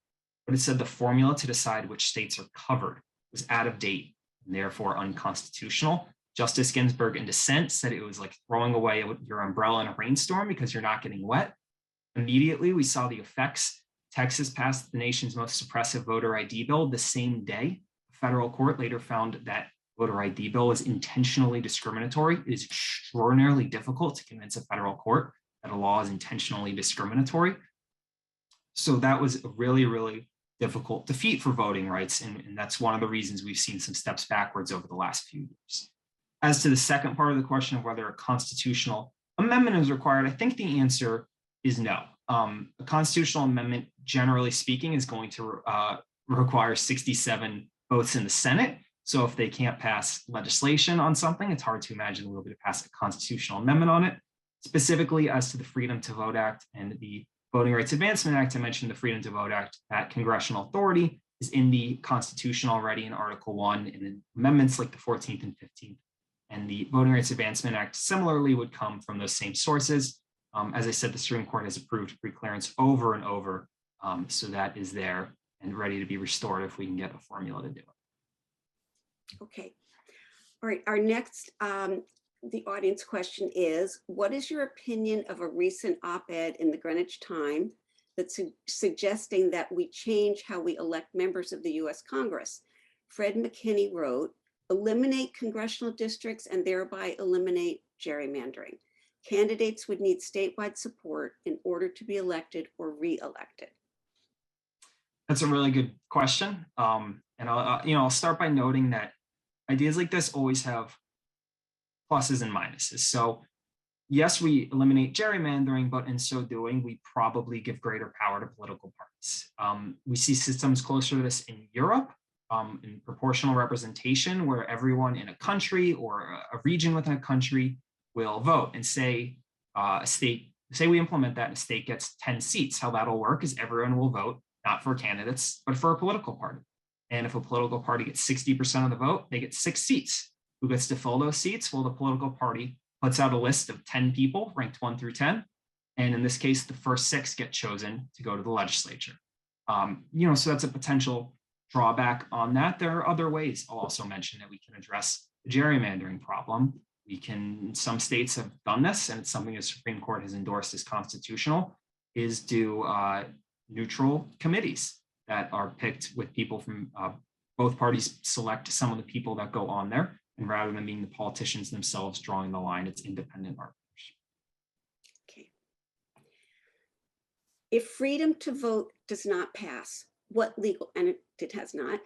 but it said the formula to decide which states are covered was out of date and therefore unconstitutional. Justice Ginsburg, in dissent, said it was like throwing away your umbrella in a rainstorm because you're not getting wet. Immediately, we saw the effects. Texas passed the nation's most suppressive voter ID bill the same day. The federal court later found that voter ID bill is intentionally discriminatory. It is extraordinarily difficult to convince a federal court that a law is intentionally discriminatory. So that was a really, really difficult defeat for voting rights. And that's one of the reasons we've seen some steps backwards over the last few years. As to the second part of the question of whether a constitutional amendment is required, I think the answer is no. A constitutional amendment, generally speaking, is going to require 67 votes in the Senate. So if they can't pass legislation on something, it's hard to imagine they'll be able to pass a constitutional amendment on it. Specifically, as to the Freedom to Vote Act and the Voting Rights Advancement Act, I mentioned the Freedom to Vote Act. That congressional authority is in the Constitution already in Article 1, and then amendments like the 14th and 15th. And the Voting Rights Advancement Act similarly would come from those same sources. As I said, the Supreme Court has approved preclearance over and over, so that is there and ready to be restored if we can get a formula to do it. Okay. All right. Our next, the audience question is, what is your opinion of a recent op-ed in the Greenwich Time that's suggesting that we change how we elect members of the US Congress? Fred McKinney wrote, eliminate congressional districts and thereby eliminate gerrymandering. Candidates would need statewide support in order to be elected or re-elected. That's a really good question. And I'll start by noting that ideas like this always have pluses and minuses. So yes, we eliminate gerrymandering, but in so doing, we probably give greater power to political parties. We see systems closer to this in Europe, in proportional representation, where everyone in a country or a region within a country will vote, and say we implement that and a state gets 10 seats. How that'll work is everyone will vote, not for candidates, but for a political party. And if a political party gets 60% of the vote, they get 6 seats. Who gets to fill those seats? Well, the political party puts out a list of 10 people ranked 1 through 10. And in this case, the first 6 get chosen to go to the legislature. So that's a potential drawback on that. There are other ways I'll also mention that we can address the gerrymandering problem. Some states have done this, and it's something the Supreme Court has endorsed as constitutional, is do neutral committees that are picked with people from both parties select some of the people that go on there. And rather than being the politicians themselves drawing the line, it's independent arbiters. Okay. If freedom to vote does not pass, and it has not,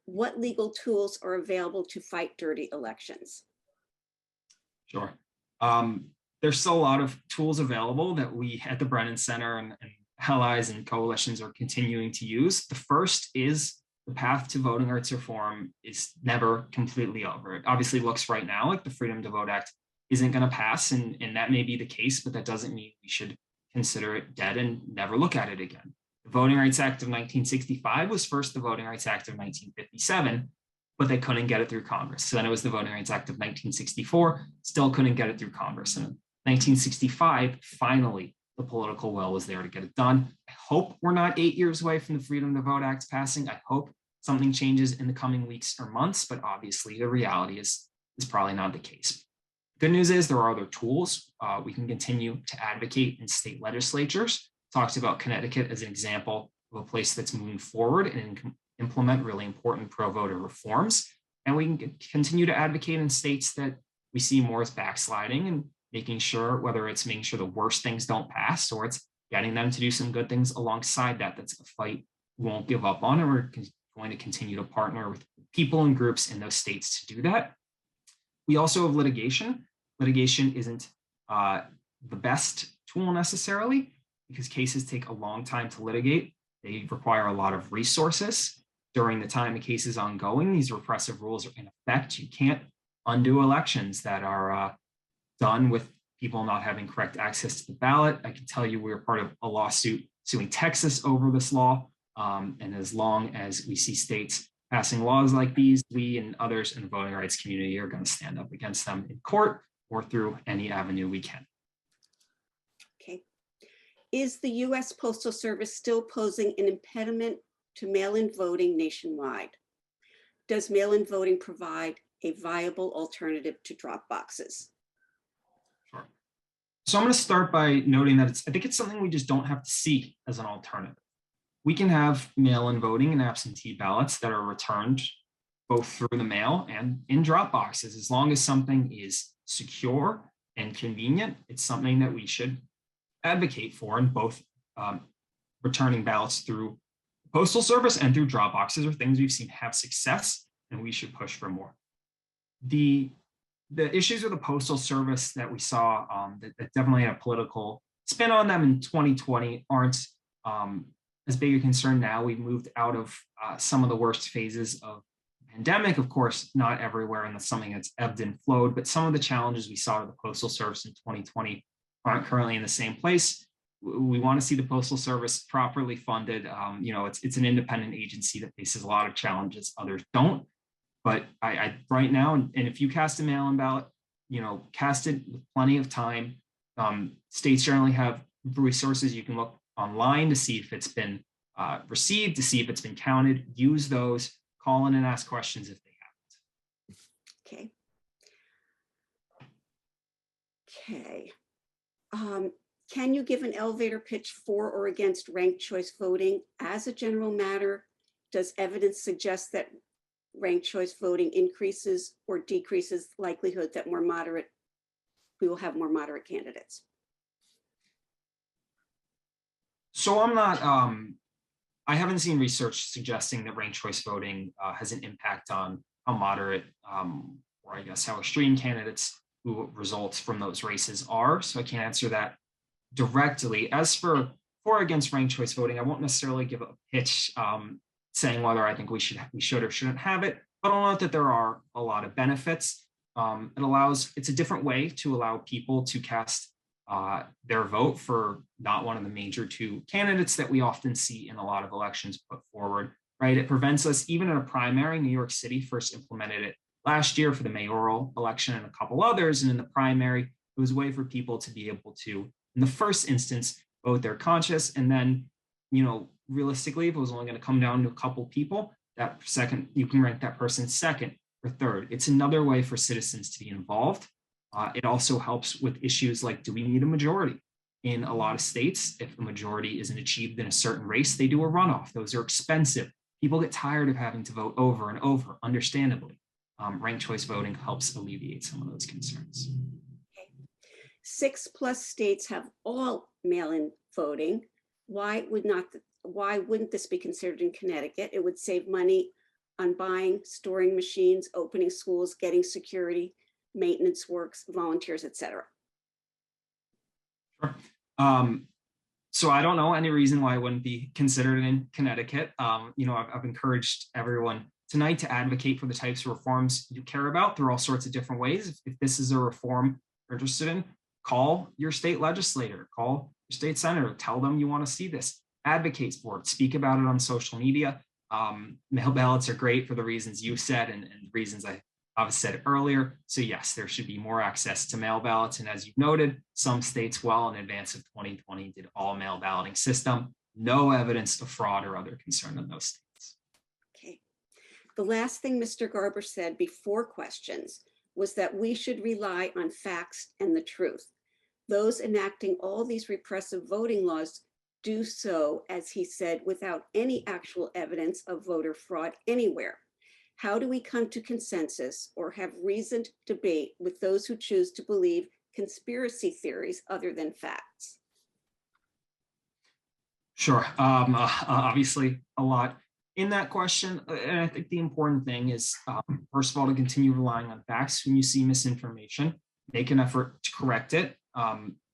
what legal tools are available to fight dirty elections? Sure. There's still a lot of tools available that we at the Brennan Center and allies and coalitions are continuing to use. The first is the path to voting rights reform is never completely over. It obviously looks right now like the Freedom to Vote Act isn't going to pass, and that may be the case, but that doesn't mean we should consider it dead and never look at it again. The Voting Rights Act of 1965 was first the Voting Rights Act of 1957, but they couldn't get it through Congress. So then it was the Voting Rights Act of 1964, still couldn't get it through Congress. And in 1965, finally, the political will was there to get it done. I hope we're not 8 years away from the Freedom to Vote Act passing. I hope something changes in the coming weeks or months, but obviously the reality is probably not the case. Good news is there are other tools. We can continue to advocate in state legislatures. Talked about Connecticut as an example of a place that's moving forward and implement really important pro-voter reforms. And we can continue to advocate in states that we see more as backsliding and making sure, whether it's making sure the worst things don't pass or it's getting them to do some good things alongside that. That's a fight we won't give up on, and we're going to continue to partner with people and groups in those states to do that. We also have litigation. Litigation isn't the best tool necessarily because cases take a long time to litigate. They require a lot of resources. During the time a case is ongoing, these repressive rules are in effect. You can't undo elections that are done with people not having correct access to the ballot. I can tell you we're part of a lawsuit suing Texas over this law. And as long as we see states passing laws like these, we and others in the voting rights community are going to stand up against them in court or through any avenue we can. Okay. Is the U.S. Postal Service still posing an impediment to mail-in voting nationwide? Does mail-in voting provide a viable alternative to drop boxes? Sure. So I'm going to start by noting that I think it's something we just don't have to see as an alternative. We can have mail-in voting and absentee ballots that are returned both through the mail and in drop boxes. As long as something is secure and convenient, it's something that we should advocate for, and both returning ballots through the Postal Service and through drop boxes are things we've seen have success, and we should push for more. The issues with the Postal Service that we saw that definitely had a political spin on them in 2020 aren't as big a concern now. We've moved out of some of the worst phases of the pandemic. Of course, not everywhere, and that's something that's ebbed and flowed, but some of the challenges we saw to the Postal Service in 2020 aren't currently in the same place. We want to see the Postal Service properly funded. It's an independent agency that faces a lot of challenges others don't. But I right now, and if you cast a mail-in ballot, cast it with plenty of time. States generally have resources. You can look online to see if it's been received, to see if it's been counted. Use those, call in and ask questions if they haven't. Okay. Can you give an elevator pitch for or against ranked choice voting? As a general matter, does evidence suggest that ranked choice voting increases or decreases likelihood that we will have more moderate candidates? So I'm not I haven't seen research suggesting that ranked choice voting has an impact on how moderate or I guess how extreme candidates who results from those races are. So I can't answer that directly. As for or against ranked choice voting, I won't necessarily give a pitch saying whether I think we should or shouldn't have it, but I'll note that there are a lot of benefits. It's a different way to allow people to cast their vote for not one of the major two candidates that we often see in a lot of elections put forward, right? It prevents us, even in a primary. New York City first implemented it last year for the mayoral election and a couple others. And in the primary, it was a way for people to be able to, in the first instance, vote their conscience. And then, realistically, if it was only going to come down to a couple people, that second, you can rank that person second or third. It's another way for citizens to be involved. It also helps with issues like, do we need a majority? In a lot of states, if a majority isn't achieved in a certain race, they do a runoff. Those are expensive. People get tired of having to vote over and over, understandably. Ranked choice voting helps alleviate some of those concerns. 6+ states have all mail-in voting. Why wouldn't this be considered in Connecticut? It would save money on buying, storing machines, opening schools, getting security, maintenance works, volunteers, etc. Sure. So I don't know any reason why it wouldn't be considered in Connecticut. I've encouraged everyone tonight to advocate for the types of reforms you care about through all sorts of different ways. If this is a reform you're interested in, call your state legislator, call your state senator, tell them you want to see this, advocate for it, speak about it on social media. Mail ballots are great for the reasons you said and the reasons I've said earlier. So yes, there should be more access to mail ballots. And as you've noted, some states well in advance of 2020 did all mail balloting system. No evidence of fraud or other concern in those states. Okay. The last thing Mr. Garber said before questions was that we should rely on facts and the truth. Those enacting all these repressive voting laws do so, as he said, without any actual evidence of voter fraud anywhere. How do we come to consensus or have reasoned debate with those who choose to believe conspiracy theories other than facts? Sure. Obviously, a lot in that question. And I think the important thing is, first of all, to continue relying on facts. When you see misinformation, make an effort to correct it.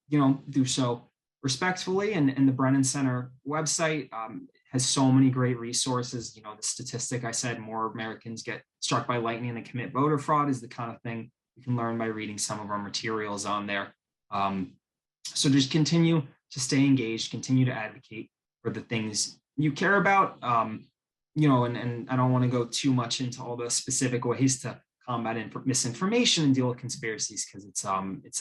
Do so respectfully. And the Brennan Center website has so many great resources. The statistic I said, more Americans get struck by lightning than commit voter fraud, is the kind of thing you can learn by reading some of our materials on there. So just continue to stay engaged, continue to advocate for the things you care about. And I don't want to go too much into all the specific ways to combat misinformation and deal with conspiracies, because it's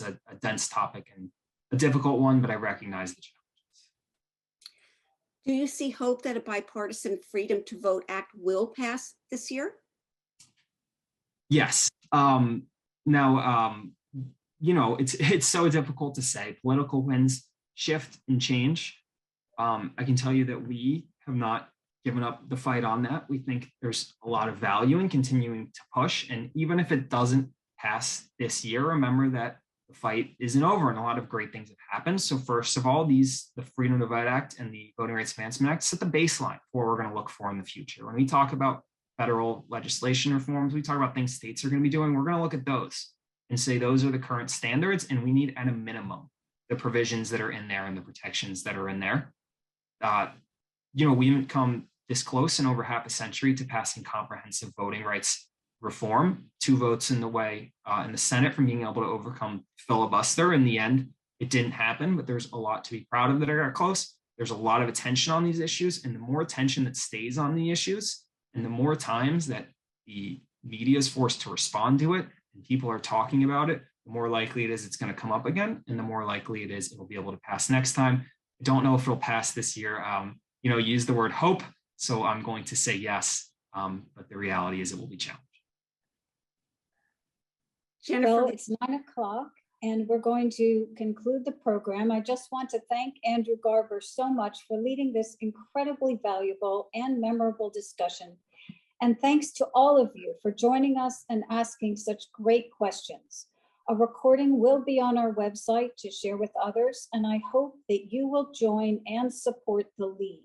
a dense topic and a difficult one, but I recognize the challenges. Do you see hope that a bipartisan Freedom to Vote Act will pass this year? Yes. It's so difficult to say. Political winds shift and change. I can tell you that we have not given up the fight on that. We think there's a lot of value in continuing to push. And even if it doesn't pass this year, remember that the fight isn't over and a lot of great things have happened. So first of all, the Freedom to Vote Act and the Voting Rights Advancement Act set the baseline for what we're going to look for in the future. When we talk about federal legislation reforms, we talk about things states are going to be doing, we're going to look at those and say those are the current standards, and we need at a minimum the provisions that are in there and the protections that are in there. We haven't come this close in over half a century to passing comprehensive voting rights reform. 2 votes in the way in the Senate from being able to overcome filibuster. In the end, it didn't happen, but there's a lot to be proud of that are close. There's a lot of attention on these issues, and the more attention that stays on the issues, and the more times that the media is forced to respond to it and people are talking about it, the more likely it is it's going to come up again, and the more likely it is it'll be able to pass next time. I don't know if it'll pass this year. Use the word hope. So I'm going to say yes, but the reality is it will be challenging. Jennifer. Well, it's 9 o'clock and we're going to conclude the program. I just want to thank Andrew Garber so much for leading this incredibly valuable and memorable discussion. And thanks to all of you for joining us and asking such great questions. A recording will be on our website to share with others, and I hope that you will join and support the League.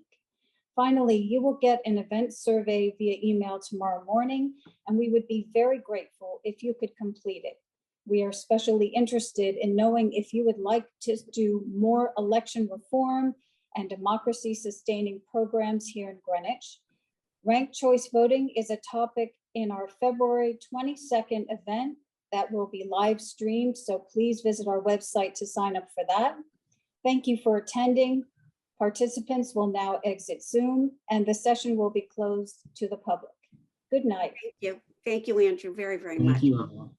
Finally, you will get an event survey via email tomorrow morning, and we would be very grateful if you could complete it. We are especially interested in knowing if you would like to do more election reform and democracy sustaining programs here in Greenwich. Ranked choice voting is a topic in our February 22nd event that will be live streamed, so please visit our website to sign up for that. Thank you for attending. Participants will now exit Zoom, and the session will be closed to the public. Good night. Thank you. Thank you, Andrew, very, very Thank much. you, everyone.